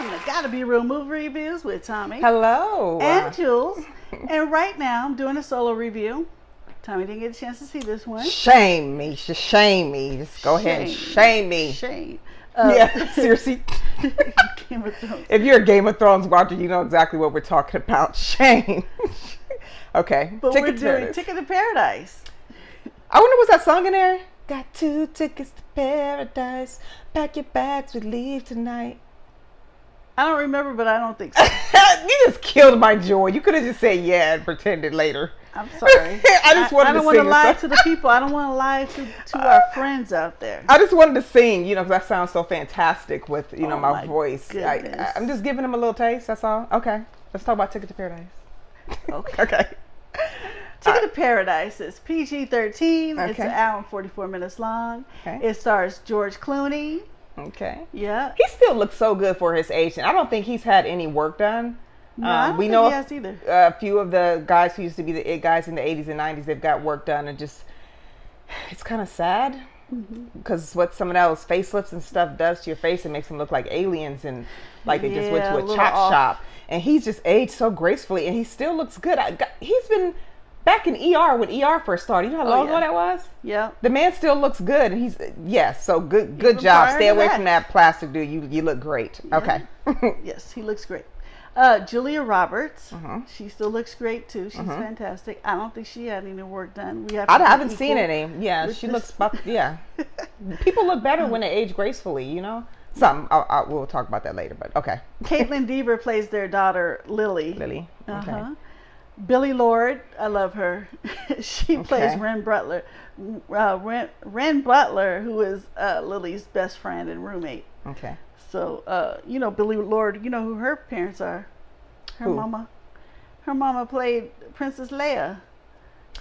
welcome to GottaBeReel movie reviews with Thommi. Hello. And Jules. And right now I'm doing a solo review. Thommi didn't get a chance to see this one. Shame me. Just shame me. Just go ahead and shame me. Shame. Yeah, seriously. Game of Thrones. If you're a Game of Thrones watcher, you know exactly what we're talking about. Shame. Okay. But we're doing Ticket to Paradise. I wonder what's that song in there? Got 2 tickets to paradise. Pack your bags, we leave tonight. I don't remember, but I don't think so. You just killed my joy. You could have just said yeah and pretended later. I'm sorry. I don't want to lie to the people. I don't want to lie to our friends out there. I just wanted to sing, because that sounds so fantastic with, my voice. I'm just giving them a little taste. That's all. Okay. Let's talk about Ticket to Paradise. Okay. Okay. Ticket to Paradise is PG-13. Okay. It's an hour and 44 minutes long. Okay. It stars George Clooney. Okay. Yeah. He still looks so good for his age, and I don't think he's had any work done. No, I don't we think know he has either. A few of the guys who used to be the it guys in the 80s and 90s, they've got work done, and just, it's kind of sad because what some of those facelifts and stuff does to your face, it makes them look like aliens, and like they just went to a chop shop. And he's just aged so gracefully, and he still looks good. He's been back in ER when ER first started. You know how long ago that was? Yeah. The man still looks good, and he's so good. Good job. Stay away from that plastic, dude. You look great. Yeah. Okay. Yes, he looks great. Julia Roberts, she still looks great too. She's fantastic. I don't think she had any work done. I haven't seen any. Yeah, she looks. Yeah. People look better when they age gracefully. Something. We'll talk about that later. But okay. Caitlin Dever plays their daughter Lily. Lily. Okay. Billy Lord, I love her. She plays Ren Butler. Ren Butler, who is Lily's best friend and roommate. Okay. So, Billy Lord, you know who her parents are. Her mama played Princess Leia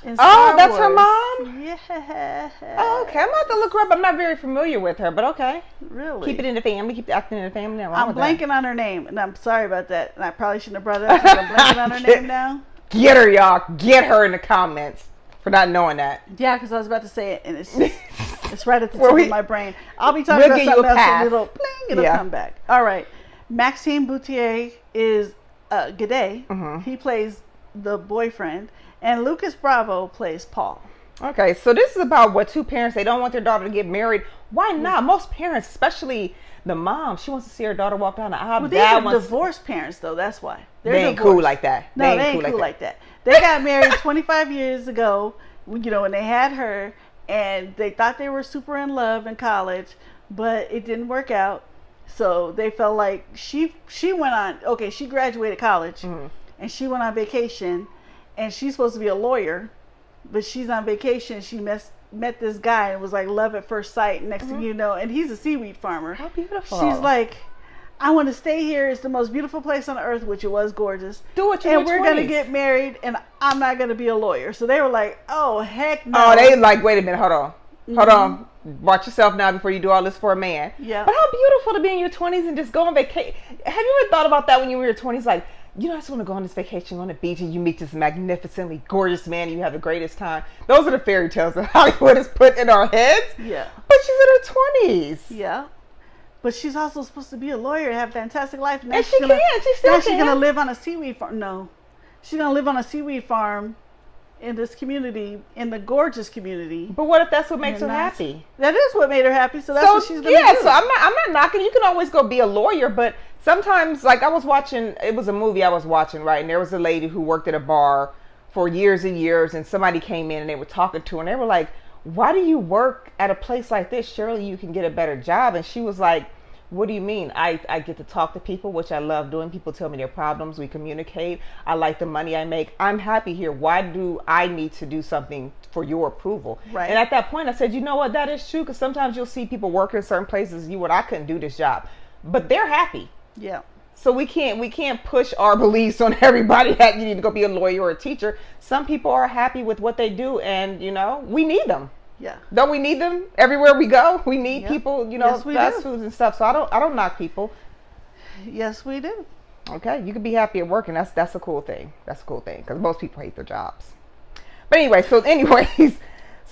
in Star that's Wars. her mom? Yeah. Oh, okay. I'm about to look her up. I'm not very familiar with her, but okay. Really? Keep it in the family. Keep the acting in the family. I'm blanking on her name, and I'm sorry about that. And I probably shouldn't have brought it up because I'm blanking on her name now. Get her, y'all. Get her in the comments for not knowing that. Yeah, because I was about to say it, and it's right at the tip of my brain. I'll be talking about something else, and it'll come back. All right. Maxime Boutier is G'day. He plays the boyfriend, and Lucas Bravo plays Paul. Okay, so this is about what two parents, they don't want their daughter to get married. Why not? Most parents, especially the mom, she wants to see her daughter walk down the aisle. Well, these are divorced parents, though. That's why. They ain't cool like that. No, they ain't cool like that. They got married 25 years ago, when they had her, and they thought they were super in love in college, but it didn't work out. So they felt like she went on, she graduated college, and she went on vacation, and she's supposed to be a lawyer, but she's on vacation. She met this guy, and it was like love at first sight. Next thing you know, and he's a seaweed farmer. How beautiful. She's like, I want to stay here. It's the most beautiful place on earth, which it was gorgeous. Do what you want. And we're going to get married, and I'm not going to be a lawyer. So they were like, oh, heck no. Oh, they like, wait a minute, hold on. Hold on. Watch yourself now before you do all this for a man. Yeah. But how beautiful to be in your 20s and just go on vacation. Have you ever thought about that when you were in your 20s? Like, I just want to go on this vacation on the beach, and you meet this magnificently gorgeous man, and you have the greatest time. Those are the fairy tales that Hollywood has put in our heads. Yeah. But she's in her 20s. Yeah. But she's also supposed to be a lawyer and have a fantastic life. Now and she can. She still can. She's going to live on a seaweed farm. No. She's going to live on a seaweed farm in this community, in the gorgeous community. But what if that's what makes her happy? That is what made her happy, so that's what she's going to do. Yeah, so I'm not knocking. You can always go be a lawyer, but sometimes, like I was watching, it was a movie I was watching, right? And there was a lady who worked at a bar for years and years, and somebody came in and they were talking to her, and they were like, why do you work at a place like this? Surely you can get a better job. And she was like, what do you mean? I get to talk to people, which I love doing. People tell me their problems. We communicate. I like the money I make. I'm happy here. Why do I need to do something for your approval? Right. And at that point, I said, you know what? That is true. Because sometimes you'll see people work in certain places. I couldn't do this job. But they're happy. Yeah. So we can't push our beliefs on everybody that you need to go be a lawyer or a teacher. Some people are happy with what they do, and we need them. Yeah. Don't we need them everywhere we go? We need people, yes, fast foods and stuff. So I don't knock people. Yes, we do. Okay, you can be happy at work, and that's a cool thing. That's a cool thing because most people hate their jobs. But anyway,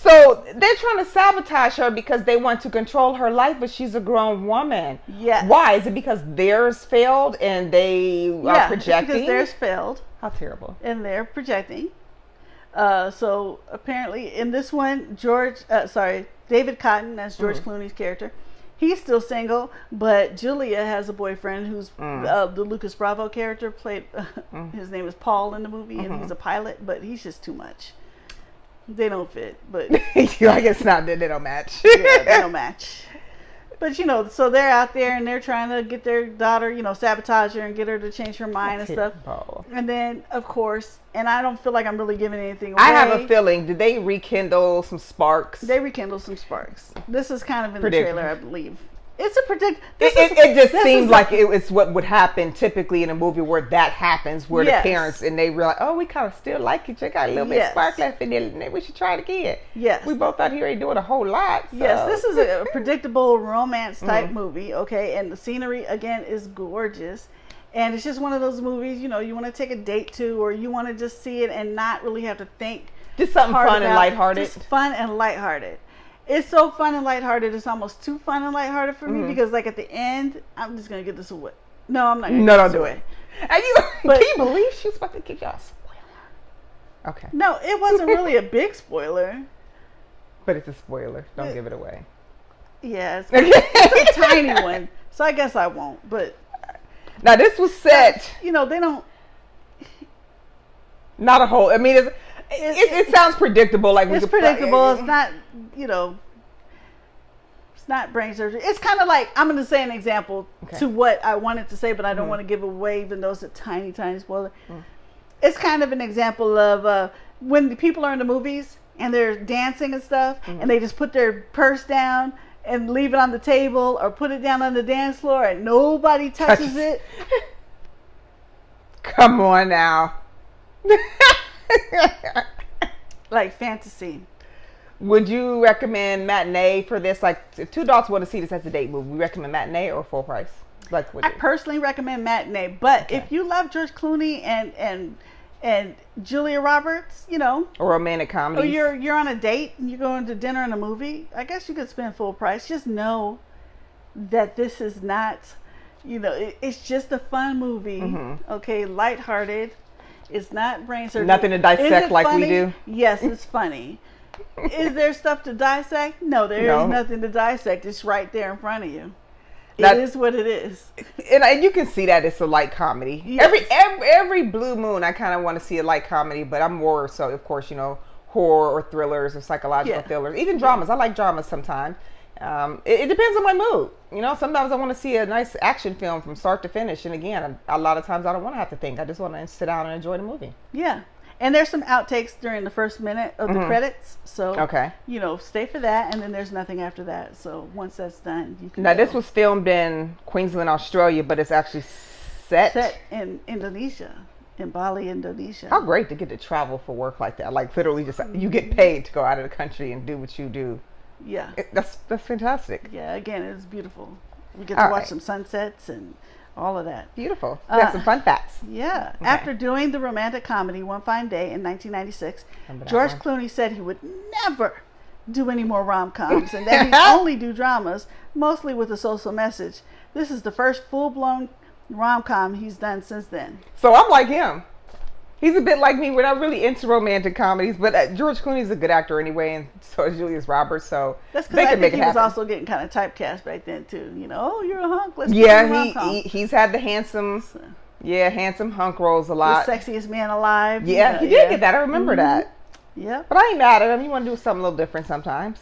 So they're trying to sabotage her because they want to control her life, but she's a grown woman. Yes. Why? Is it because theirs failed and they are projecting? It's because theirs failed. How terrible. And they're projecting. So apparently in this one, David Cotton, that's George Clooney's character, he's still single, but Julia has a boyfriend who's the Lucas Bravo character played. His name is Paul in the movie, and he's a pilot, but he's just too much. They don't fit, but I guess not. They don't match. Yeah, they don't match. But so they're out there and they're trying to get their daughter, sabotage her and get her to change her mind and stuff. And then, of course, and I don't feel like I'm really giving anything away. I have a feeling. Did they rekindle some sparks? They rekindled some sparks. This is kind of in the trailer, I believe. It's a It just seems like it's what would happen typically in a movie where that happens, where the parents and they realize, oh, we kind of still like each other, got a little bit of spark left in there, we should try it again. Yes. We both out here ain't doing a whole lot. So. Yes, this is a predictable romance type movie, okay? And the scenery, again, is gorgeous. And it's just one of those movies, you want to take a date to, or you want to just see it and not really have to think. Just something fun and lighthearted. Just fun and lighthearted. It's so fun and lighthearted. It's almost too fun and lighthearted for me because, like, at the end, I'm just gonna get this away. No, I'm not. Don't do it. Can you believe she was about to give y'all a spoiler? Okay. No, it wasn't really a big spoiler. But it's a spoiler. Don't give it away. Yeah, it's a tiny one, so I guess I won't. But now this was set. They don't. Not a whole. I mean, it sounds predictable. Like it's predictable. It's not. It's not brain surgery. It's kind of like, I'm going to say an example to what I wanted to say, but I don't want to give away, even though it's a tiny, tiny spoiler. It's kind of an example of when the people are in the movies and they're dancing and stuff, and they just put their purse down and leave it on the table or put it down on the dance floor and nobody touches it. Come on now. Like fantasy. Would you recommend matinee for this? Like, if two adults want to see this as a date movie, we recommend matinee or full price? Like, I personally recommend matinee, but if you love George Clooney and Julia Roberts, or romantic comedy, or you're on a date and you're going to dinner and a movie, I guess you could spend full price. Just know that this is not, it's just a fun movie. Okay, lighthearted. It's not brain surgery. Nothing to dissect like we do. Yes, it's funny. Is there stuff to dissect? No, there is nothing to dissect. It's right there in front of you. It is what it is. And you can see that it's a light comedy. Yes. Every blue moon, I kind of want to see a light comedy, but I'm more so, of course, horror or thrillers or psychological thrillers. Even dramas. I like dramas sometimes. It depends on my mood. Sometimes I want to see a nice action film from start to finish. And again, a lot of times I don't want to have to think. I just want to sit down and enjoy the movie. Yeah. And there's some outtakes during the first minute of the credits. So, stay for that. And then there's nothing after that. So once that's done, you can this was filmed in Queensland, Australia, but it's actually set in Indonesia. In Bali, Indonesia. How great to get to travel for work like that. Like literally just, you get paid to go out of the country and do what you do. Yeah. That's fantastic. Yeah, again, it's beautiful. We get to watch some sunsets and all of that. Beautiful. We got some fun facts. Yeah. Okay. After doing the romantic comedy One Fine Day in 1996, George Clooney said he would never do any more rom-coms and that he'd only do dramas, mostly with a social message. This is the first full-blown rom-com he's done since then. So I'm like him. He's a bit like me. We're not really into romantic comedies, but George Clooney's a good actor anyway, and so is Julia Roberts. So that's because I think he was also getting kind of typecast back then too. You're a hunk. Let's he's had the handsome hunk roles a lot. The sexiest man alive. Yeah, he did get that. I remember that. Yeah, but I ain't mad at him. You want to do something a little different sometimes.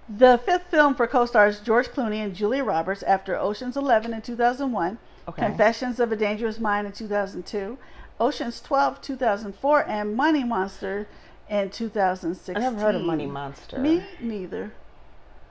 The fifth film for co-stars George Clooney and Julia Roberts after Ocean's 11 in 2001, Confessions of a Dangerous Mind in 2002. Ocean's 12, 2004, and Money Monster in 2016. I never heard of Money Monster. Me neither.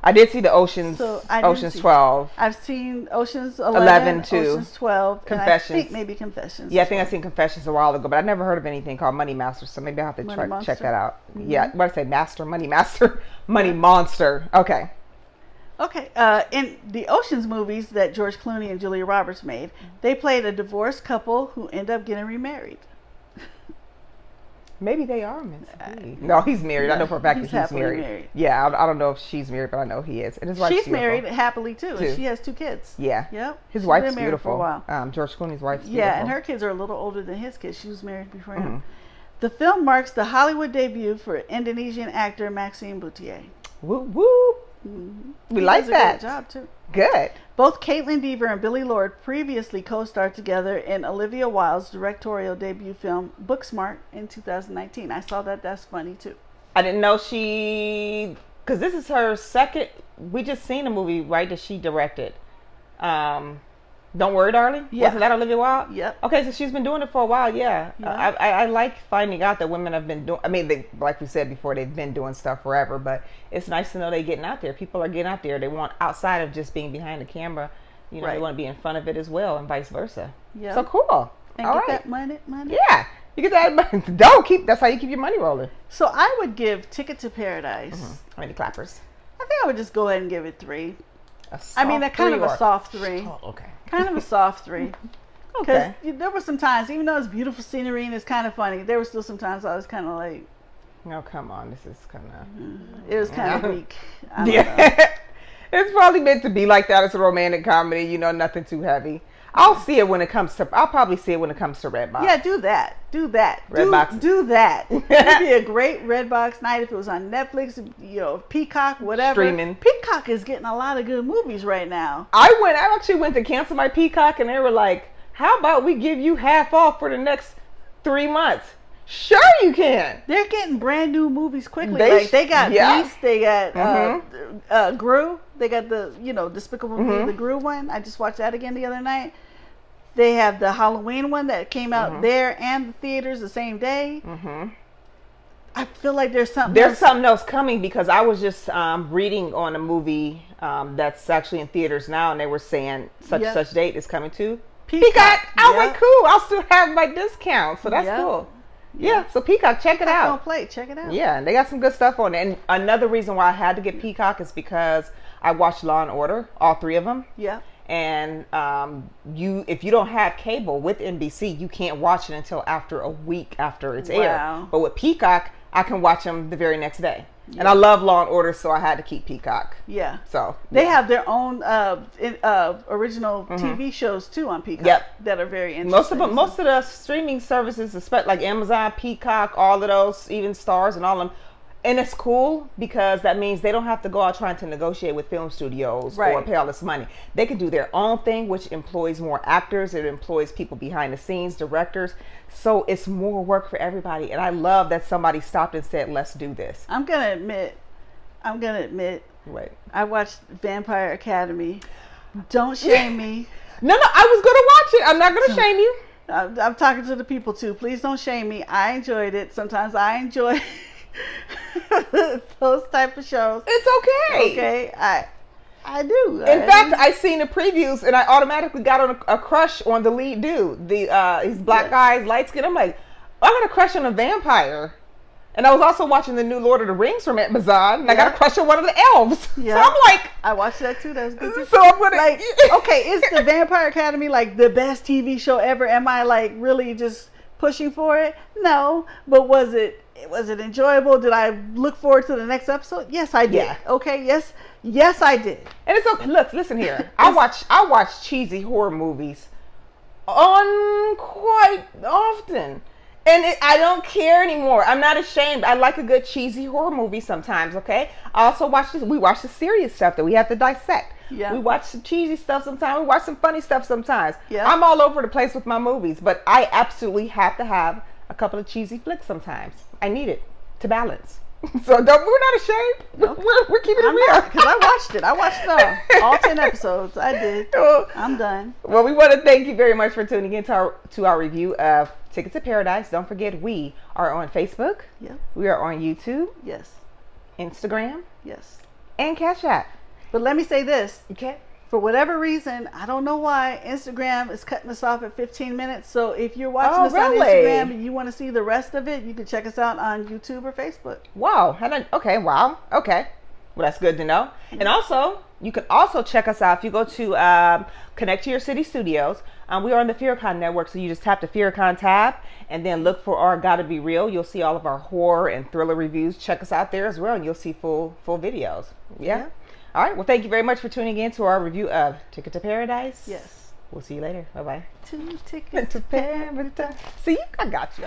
I did see the Ocean's 12. I've seen Ocean's 11 too. Ocean's 12. Confessions. And I think maybe Confessions. Yeah, I think I've seen Confessions a while ago, but I never heard of anything called Money Master, so maybe I'll have to check that out. Mm-hmm. Yeah, what did I say? Money Master? Money Monster. Okay. Okay, in the Ocean's movies that George Clooney and Julia Roberts made, they played a divorced couple who end up getting remarried. Maybe they are meant to be. No, he's married. I know for a fact that he's married. Yeah, I don't know if she's married, but I know he is. And his wife's She's married happily too. And she has 2 kids. Yeah. Yep. His wife's been beautiful. For a while. George Clooney's wife's beautiful. Yeah, and her kids are a little older than his kids. She was married before him. The film marks the Hollywood debut for Indonesian actor Maxime Boutier. Whoop whoop. We like that. Good job too. Good. Both Caitlin Dever and Billy Lord previously co-starred together in Olivia Wilde's directorial debut film Booksmart in 2019. I saw that. That's funny too. I didn't know because this is her second. We just seen a movie, right, that she directed. Don't Worry, Darling? Yeah. Wasn't that Olivia Wilde? Yep. Okay, so she's been doing it for a while, yeah. I like finding out that women have been doing, I mean, they, like we said before, they've been doing stuff forever, but it's nice to know they're getting out there. People are getting out there. They want, outside of just being behind the camera, you know, they want to be in front of it as well, and vice versa. Yeah. So cool. And all get right. that money. Yeah. You get that money. That's how you keep your money rolling. So I would give Ticket to Paradise. How many clappers? I think I would just go ahead and give it 3. A soft I mean, a kind of a soft 3. Oh, okay. Kind of a soft 3. Okay. Because there were some times, even though it's beautiful scenery and it's kind of funny, there were still some times I was kind of like, oh, come on, this is kind of... It was kind of weak. I don't know. It's probably meant to be like that. It's a romantic comedy, you know, nothing too heavy. I'll probably see it when it comes to Redbox. Yeah, do that. Redbox. Do that. It'd be a great Redbox night if it was on Netflix, you know, Peacock, whatever. Streaming. Peacock is getting a lot of good movies right now. I actually went to cancel my Peacock, and they were like, how about we give you half off for the next 3 months? Sure you can. They're getting brand new movies quickly. They got Beast, they got Gru, they got the, you know, Despicable Me, the Gru one. I just watched that again the other night. They have the Halloween one that came out there and the theaters the same day. I feel like there's something else coming, because I was just reading on a movie that's actually in theaters now, and they were saying such date is coming to Peacock. I was like, cool, I'll still have my discount, so that's cool. Yeah, so Peacock, check it out. Check it out. Yeah, and they got some good stuff on it. And another reason why I had to get Peacock is because I watched Law and Order, all 3 of them. Yeah. And if you don't have cable with NBC, you can't watch it until after a week after it's aired. But with Peacock, I can watch them the very next day. Yeah. And I love Law and Order, so I had to keep Peacock. Yeah. So they have their own original TV shows too on Peacock that are very interesting. Most of the streaming services, especially like Amazon, Peacock, all of those, even Stars and all of them. And it's cool because that means they don't have to go out trying to negotiate with film studios or pay all this money. They can do their own thing, which employs more actors. It employs people behind the scenes, directors. So it's more work for everybody. And I love that somebody stopped and said, let's do this. I'm going to admit. Wait. I watched Vampire Academy. Don't shame me. No, I was going to watch it. I'm not going to shame you. I'm talking to the people too. Please don't shame me. I enjoyed it. Sometimes I enjoy those type of shows. It's okay. Okay, I do. In fact, I seen the previews and I automatically got on a crush on the lead dude. He's black guy, light skin. I'm like, I got a crush on a vampire. And I was also watching the new Lord of the Rings from Amazon, and I got a crush on one of the elves. Yeah. So I'm like, I watched that too. That was good too. So I'm gonna okay, is the Vampire Academy like the best TV show ever? Am I like really just pushing for it? No, but was it enjoyable? Did I look forward to the next episode? Yes, I did. Yeah. Okay, yes, I did. And it's okay. Look, listen here. I watch cheesy horror movies on quite often. And I don't care anymore. I'm not ashamed. I like a good cheesy horror movie sometimes, okay? I also we watch the serious stuff that we have to dissect. Yeah. We watch some cheesy stuff sometimes. We watch some funny stuff sometimes. Yeah. I'm all over the place with my movies, but I absolutely have to have a couple of cheesy flicks sometimes. I need it to balance. So we're not ashamed. Nope. We're keeping it real. Because I watched it. I watched all 10 episodes. I did. I'm done. Well, we want to thank you very much for tuning in to our review of Ticket to Paradise. Don't forget, we are on Facebook. Yeah. We are on YouTube. Yes. Instagram. Yes. And Cash App. But let me say this. Okay. For whatever reason, I don't know why, Instagram is cutting us off at 15 minutes. So if you're watching us on Instagram and you want to see the rest of it, you can check us out on YouTube or Facebook. Wow. Okay. Wow. Okay. Well, that's good to know. And also, You can also check us out if you go to Connect to Your City Studios. We are on the FearCon network, so you just tap the FearCon tab and then look for our Gotta Be Real. You'll see all of our horror and thriller reviews. Check us out there as well, and you'll see full videos. Yeah. All right. Well, thank you very much for tuning in to our review of Ticket to Paradise. Yes. We'll see you later. Bye bye. 2 tickets to paradise. See, I got you.